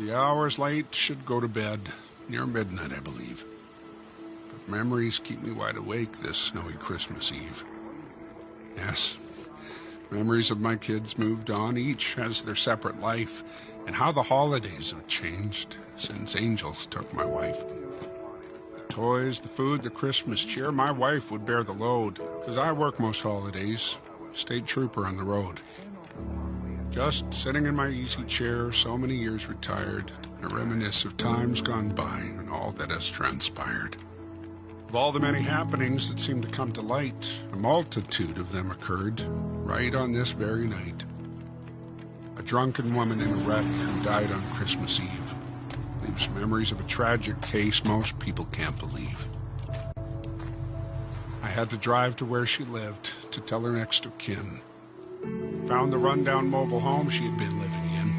The hour's late, should go to bed. Near midnight, I believe. But memories keep me wide awake this snowy Christmas Eve. Yes, memories of my kids moved on. Each has their separate life. And how the holidays have changed since angels took my wife. The toys, the food, the Christmas cheer, my wife would bear the load. 'Cause I work most holidays, state trooper on the road. Just sitting in my easy chair, so many years retired, I reminisce of times gone by and all that has transpired. Of all the many happenings that seem to come to light, a multitude of them occurred right on this very night. A drunken woman in a wreck who died on Christmas Eve leaves memories of a tragic case most people can't believe. I had to drive to where she lived to tell her next of kin. Found the rundown mobile home she had been living in.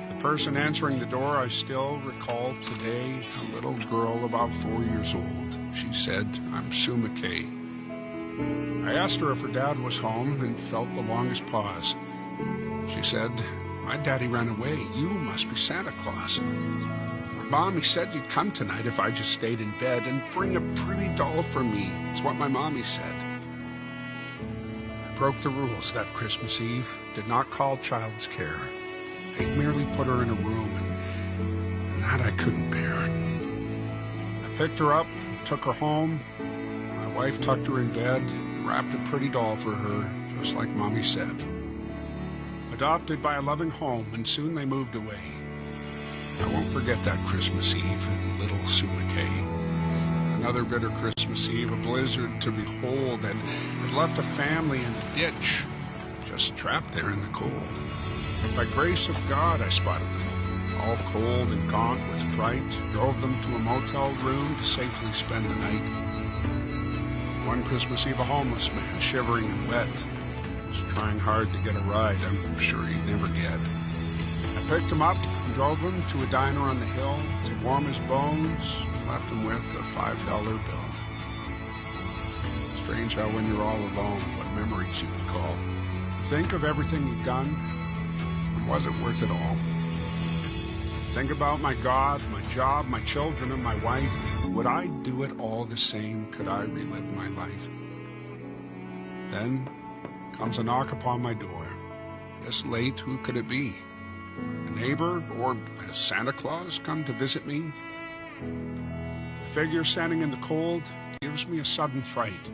The person answering the door I still recall today, a little girl about 4 years old. She said, "I'm Sue McKay." I asked her if her dad was home and felt the longest pause. She said, "My daddy ran away. You must be Santa Claus. My mommy said you'd come tonight if I just stayed in bed and bring a pretty doll for me. It's what my mommy said." Broke the rules that Christmas Eve, did not call child's care. I merely put her in a room, and that I couldn't bear. I picked her up, took her home. My wife tucked her in bed, wrapped a pretty doll for her, just like Mommy said. Adopted by a loving home, and soon they moved away. I won't forget that Christmas Eve and little Sue McKay. Another bitter Christmas Eve, a blizzard to behold that had left a family in a ditch, just trapped there in the cold. By grace of God, I spotted them, all cold and gaunt with fright, drove them to a motel room to safely spend the night. One Christmas Eve, a homeless man, shivering and wet, was trying hard to get a ride I'm sure he'd never get. I picked him up and drove him to a diner on the hill to warm his bones, left him with a $5 bill. Strange how when you're all alone, what memories you recall. Think of everything you've done, and was it worth it all? Think about my God, my job, my children, and my wife. Would I do it all the same? Could I relive my life? Then comes a knock upon my door. This late, who could it be? A neighbor, or has Santa Claus come to visit me? The figure standing in the cold gives me a sudden fright.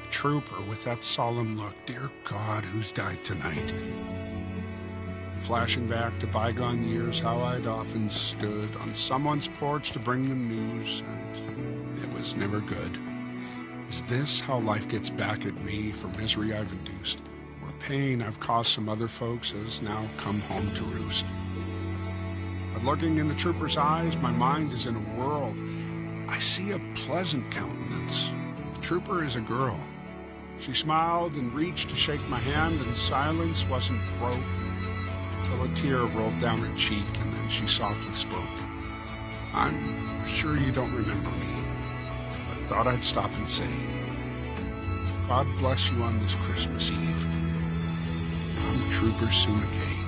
A trooper with that solemn look. Dear God, who's died tonight? Flashing back to bygone years, how I'd often stood on someone's porch to bring them news, and it was never good. Is this how life gets back at me for misery I've induced? Or pain I've caused some other folks has now come home to roost? But looking in the trooper's eyes, my mind is in a whirl. I see a pleasant countenance. The trooper is a girl. She smiled and reached to shake my hand, and silence wasn't broke till a tear rolled down her cheek, and then she softly spoke. "I'm sure you don't remember me, but thought I'd stop and say, God bless you on this Christmas Eve. I'm Trooper Sue McKay."